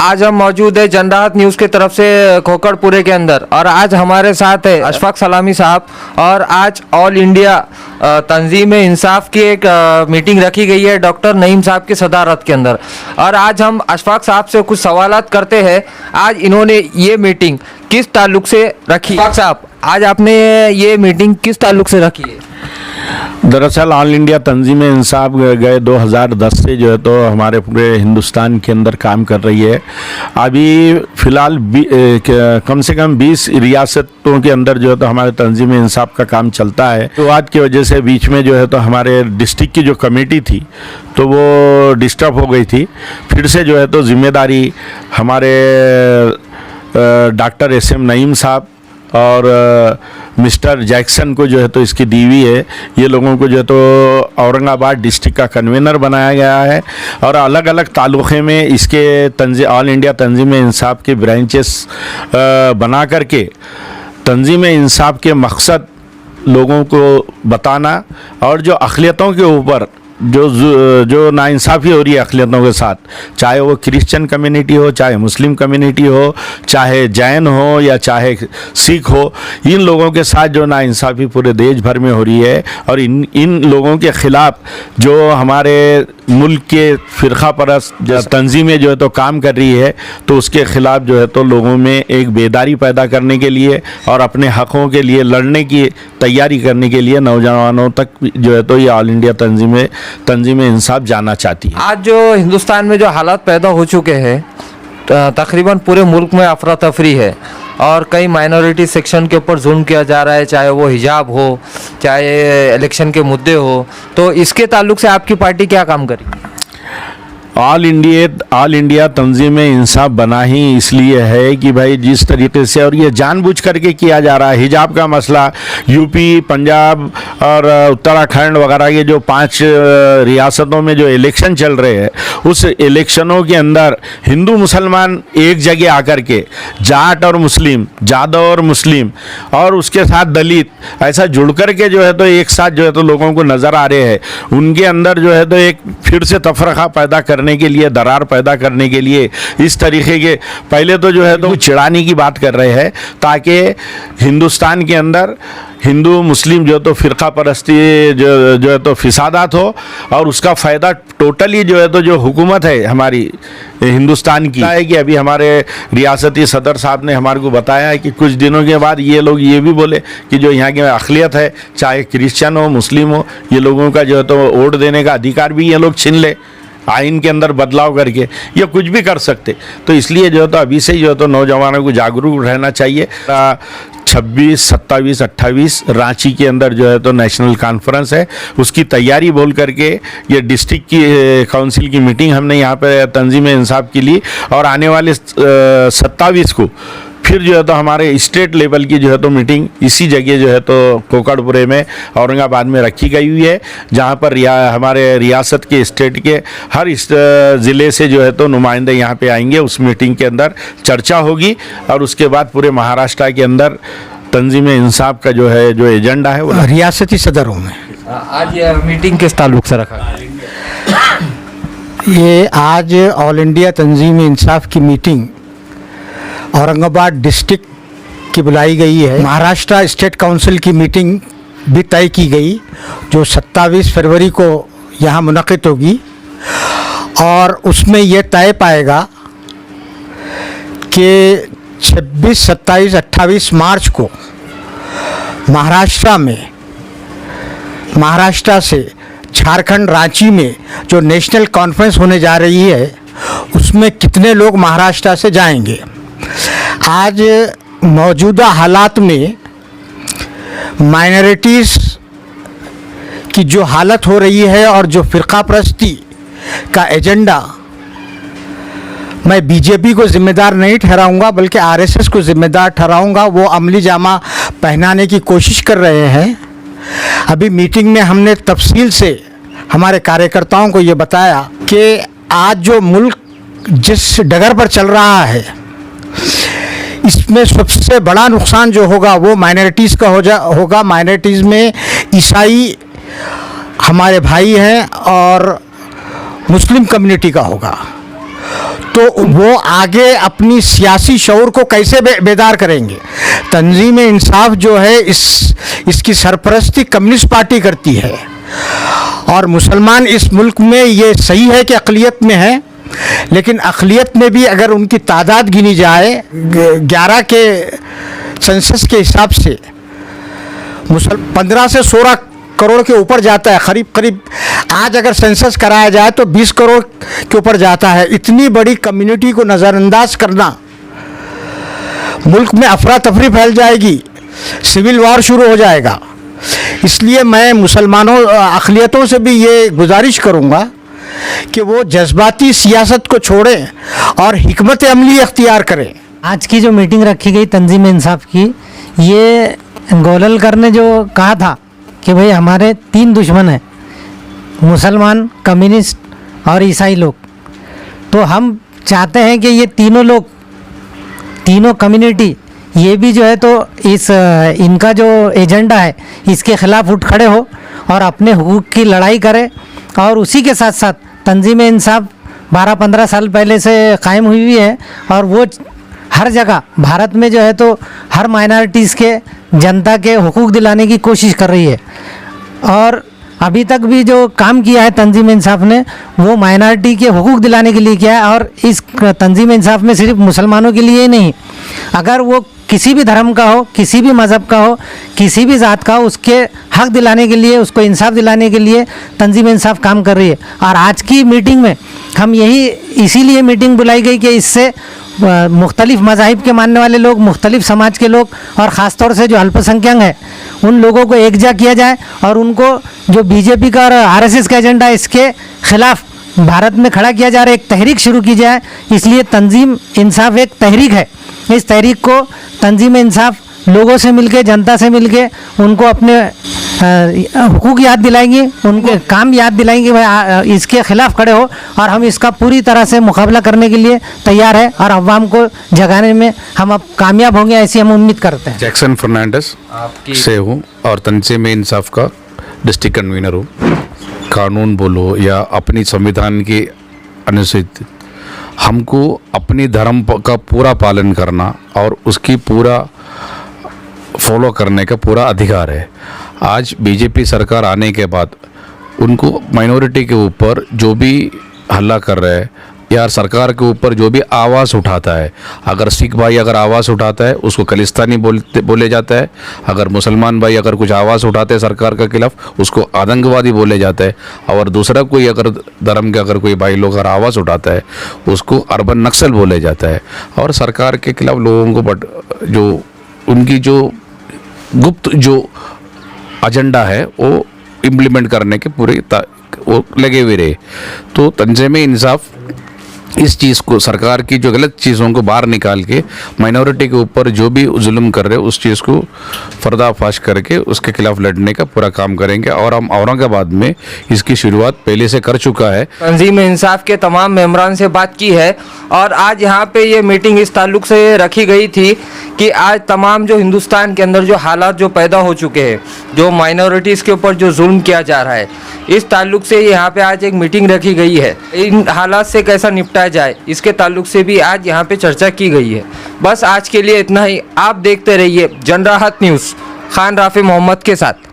आज हम मौजूद है जनराहत न्यूज़ की तरफ से खोकड़पुरे के अंदर, और आज हमारे साथ है अशफाक सलामी साहब। और आज ऑल इंडिया तंजीम इंसाफ की एक मीटिंग रखी गई है डॉक्टर नईम साहब की सदारत के अंदर, और आज हम अशफाक साहब से कुछ सवालात करते हैं। आज इन्होंने ये मीटिंग किस ताल्लुक से रखी? अशफाक साहब, आज आपने ये मीटिंग किस ताल्लुक से रखी है? दरअसल ऑल इंडिया तंजीम इंसाफ गए 2010 से जो है तो हमारे पूरे हिंदुस्तान के अंदर काम कर रही है। अभी फ़िलहाल कम से कम 20 रियासतों के अंदर जो है तो हमारे तंजीम इंसाफ का काम चलता है। तो आज की वजह से बीच में जो है तो हमारे डिस्ट्रिक्ट की जो कमेटी थी तो वो डिस्टर्ब हो गई थी। फिर से जो है तो जिम्मेदारी हमारे डॉक्टर SM नईम साहब और मिस्टर जैक्सन को जो है तो इसकी दी हुई है। ये लोगों को जो है तो औरंगाबाद डिस्ट्रिक्ट का कन्वीनर बनाया गया है, और अलग अलग तालुक़े में इसके ऑल इंडिया तंजीम इंसाफ के ब्रांचेस बना करके तंजीम इंसाफ के मकसद लोगों को बताना, और जो अक़लियतों के ऊपर जो नाइंसाफ़ी हो रही है अक़लियतों के साथ, चाहे वो क्रिश्चियन कम्युनिटी हो, चाहे मुस्लिम कम्युनिटी हो, चाहे जैन हो या चाहे सिख हो, इन लोगों के साथ जो नाइंसाफ़ी पूरे देश भर में हो रही है, और इन लोगों के ख़िलाफ़ जो हमारे मुल्क के फ़िरक़ा परस्त तंजीमें जो है तो काम कर रही है, तो उसके ख़िलाफ़ जो है तो लोगों में एक बेदारी पैदा करने के लिए और अपने हक़ों के लिए लड़ने की तैयारी करने के लिए नौजवानों तक जो है तो ये ऑल इंडिया तंजीम इंसाफ जाना चाहती है। आज जो हिंदुस्तान में जो हालात पैदा हो चुके हैं, तकरीबन पूरे मुल्क में अफरा तफरी है, और कई माइनॉरिटी सेक्शन के ऊपर जुल्म किया जा रहा है, चाहे वो हिजाब हो, चाहे इलेक्शन के मुद्दे हो। तो इसके ताल्लुक से आपकी पार्टी क्या काम करेगी? ऑल इंडिया तंजीम इंसाफ बना ही इसलिए है कि भाई जिस तरीके से, और ये जानबूझ करके किया जा रहा है, हिजाब का मसला यूपी, पंजाब और उत्तराखंड वगैरह ये जो 5 रियासतों में जो इलेक्शन चल रहे हैं, उस इलेक्शनों के अंदर हिंदू मुसलमान एक जगह आकर के जाट और मुस्लिम, यादव और मुस्लिम और उसके साथ दलित ऐसा जुड़ कर के जो है तो एक साथ जो है तो लोगों को नज़र आ रहे हैं। उनके अंदर जो है तो एक फिर से तफरका पैदा करने के लिए, दरार पैदा करने के लिए इस तरीके के पहले तो जो है तो चिढ़ाने की बात कर रहे हैं, ताकि हिंदुस्तान के अंदर हिंदू मुस्लिम जो तो फ़िरक़ा परस्ती जो है तो फिसादात हो, और उसका फ़ायदा टोटली जो है तो जो हुकूमत है हमारी हिंदुस्तान की है। कि अभी हमारे रियासती सदर साहब ने हमारे को बताया है कि कुछ दिनों के बाद ये लोग ये भी बोले कि जो यहाँ की अक़लियत है, चाहे क्रिश्चियन हो, मुस्लिम हो, ये लोगों का जो है तो वोट देने का अधिकार भी ये लोग छीन ले, आइन के अंदर बदलाव करके ये कुछ भी कर सकते। तो इसलिए जो है तो अभी से जो है तो नौजवानों को जागरूक रहना चाहिए। 26, 27, 28 रांची के अंदर जो है तो नेशनल कॉन्फ्रेंस है, उसकी तैयारी बोल करके ये डिस्ट्रिक्ट की काउंसिल की मीटिंग हमने यहाँ पे तंजीम इंसाफ की ली, और आने वाले 27 को फिर जो है तो हमारे स्टेट लेवल की जो है तो मीटिंग इसी जगह जो है तो कोकड़पुरे में औरंगाबाद में रखी गई हुई है, जहाँ पर हमारे रियासत के स्टेट के हर इस ज़िले से जो है तो नुमाइंदे यहाँ पे आएंगे। उस मीटिंग के अंदर चर्चा होगी, और उसके बाद पूरे महाराष्ट्र के अंदर तंजीम इंसाफ का जो है जो एजेंडा है वो रियासती सदरों में। आज ये मीटिंग किस ताल्लुक से रखा? ये आज ऑल इंडिया तंजीम इंसाफ की मीटिंग औरंगाबाद डिस्ट्रिक्ट की बुलाई गई है। महाराष्ट्र स्टेट काउंसिल की मीटिंग भी तय की गई, जो 27 फरवरी को यहाँ मुनक़िद होगी, और उसमें यह तय पाएगा कि 26, 27, 28 मार्च को महाराष्ट्र से झारखंड रांची में जो नेशनल कॉन्फ्रेंस होने जा रही है, उसमें कितने लोग महाराष्ट्र से जाएंगे। आज मौजूदा हालात में माइनॉरिटीज़ की जो हालत हो रही है, और जो फ़िरक़ा परस्ती का एजेंडा, मैं बीजेपी को ज़िम्मेदार नहीं ठहराऊंगा बल्कि आरएसएस को ज़िम्मेदार ठहराऊंगा। वो अमली जामा पहनाने की कोशिश कर रहे हैं। अभी मीटिंग में हमने तफसील से हमारे कार्यकर्ताओं को ये बताया कि आज जो मुल्क जिस डगर पर चल रहा है, इसमें सबसे बड़ा नुकसान जो होगा वो माइनॉरिटीज़ का होगा। माइनॉरिटीज़ में ईसाई हमारे भाई हैं और मुस्लिम कम्युनिटी का होगा। तो वो आगे अपनी सियासी शऊर को कैसे बेदार करेंगे। तंजीम इंसाफ जो है इसकी सरपरस्ती कम्युनिस्ट पार्टी करती है, और मुसलमान इस मुल्क में ये सही है कि अक़लियत में है, लेकिन अक़लियत में भी अगर उनकी तादाद गिनी जाए 11 के सेंसस के हिसाब से 15 से 16 करोड़ के ऊपर जाता है, करीब आज अगर सेंसस कराया जाए तो 20 करोड़ के ऊपर जाता है। इतनी बड़ी कम्युनिटी को नज़रअंदाज करना, मुल्क में अफरा तफरी फैल जाएगी, सिविल वॉर शुरू हो जाएगा। इसलिए मैं मुसलमानों अक़लियतों से भी ये गुजारिश करूँगा कि वो जज्बाती सियासत को छोड़ें और हिकमत अमली अख्तियार करें। आज की जो मीटिंग रखी गई तंजीम इंसाफ की, ये गोललकर ने जो कहा था कि भाई हमारे 3 दुश्मन हैं, मुसलमान, कम्युनिस्ट और ईसाई लोग, तो हम चाहते हैं कि ये तीनों लोग, तीनों कम्युनिटी, ये भी जो है तो इनका जो एजेंडा है इसके ख़िलाफ़ उठ खड़े हो और अपने हुकूक की लड़ाई करे। और उसी के साथ साथ तंजीम इंसाफ 12-15 साल पहले से कायम हुई है, और वो हर जगह भारत में जो है तो हर माइनॉरिटीज़ के जनता के हुकूक दिलाने की कोशिश कर रही है। और अभी तक भी जो काम किया है तंजीम इंसाफ ने, वो माइनॉरिटी के हुकूक दिलाने के लिए किया है। और इस तंजीम इंसाफ में सिर्फ मुसलमानों के लिए ही नहीं, अगर वो किसी भी धर्म का हो, किसी भी मज़हब का हो, किसी भी ज़ात का हो, उसके हक़ दिलाने के लिए, उसको इंसाफ दिलाने के लिए तंजीम इंसाफ काम कर रही है। और आज की मीटिंग में हम इसीलिए मीटिंग बुलाई गई कि इससे मुख्तलिफ मज़ाहिब के मानने वाले लोग, मुख्तलिफ समाज के लोग, और ख़ास तौर से जो अल्पसंख्यक हैं उन लोगों को एकजा किया जाए, और उनको जो बीजेपी का और आरएसएस का एजेंडा इसके ख़िलाफ़ भारत में खड़ा किया जा रहा है, एक तहरीक शुरू की जाए। इसलिए तंजीम इंसाफ एक तहरीक है। इस तहरीक को तंजीम इंसाफ लोगों से मिलके, जनता से मिलके उनको अपने हुकूक याद दिलाएंगे, उनके काम याद दिलाएंगे, भाई इसके ख़िलाफ़ खड़े हो, और हम इसका पूरी तरह से मुकाबला करने के लिए तैयार है, और अवाम को जगाने में हम अब कामयाब होंगे, ऐसी हम उम्मीद करते हैं। जैक्सन फर्नांडिस से हूँ और तंजीम इंसाफ का डिस्ट्रिक्ट कन्वीनर हूँ। कानून बोलो या अपनी संविधान की अनुच्छेद, हमको अपनी धर्म का पूरा पालन करना और उसकी पूरा फॉलो करने का पूरा अधिकार है। आज बीजेपी सरकार आने के बाद उनको माइनॉरिटी के ऊपर जो भी हल्ला कर रहे हैं या सरकार के ऊपर जो भी आवाज़ उठाता है, अगर सिख भाई अगर आवाज़ उठाता है उसको खलिस्तानी बोले जाता है, अगर मुसलमान भाई अगर कुछ आवाज़ उठाते हैं सरकार के खिलाफ उसको आतंकवादी बोले जाता है, और दूसरा कोई अगर धर्म के अगर कोई भाई लोग अगर आवाज़ उठाता है उसको अर्बन नक्सल बोले जाता है। और सरकार के खिलाफ लोगों को जो उनकी जो गुप्त जो एजेंडा है वो इम्प्लीमेंट करने के पूरे वो लगे हुए रहे। तो तंजीम इंसाफ इस चीज़ को, सरकार की जो गलत चीज़ों को बाहर निकाल के माइनॉरिटी के ऊपर जो भी जुल्म कर रहे हैं उस चीज़ को पर्दाफाश करके उसके खिलाफ लड़ने का पूरा काम करेंगे। और हम औरंगाबाद में इसकी शुरुआत पहले से कर चुका है। तंजीम इंसाफ के तमाम मेंबरान से बात की है, और आज यहाँ पे ये मीटिंग इस ताल्लुक से रखी गई थी कि आज तमाम जो हिंदुस्तान के अंदर जो हालात जो पैदा हो चुके हैं, जो माइनॉरिटीज़ के ऊपर जो जुल्म किया जा रहा है, इस ताल्लुक से यहाँ पे आज एक मीटिंग रखी गई है। इन हालात से कैसा निपटाया जाए इसके ताल्लुक से भी आज यहाँ पे चर्चा की गई है। बस आज के लिए इतना ही। आप देखते रहिए जनराहत न्यूज़, खान राफी मोहम्मद के साथ।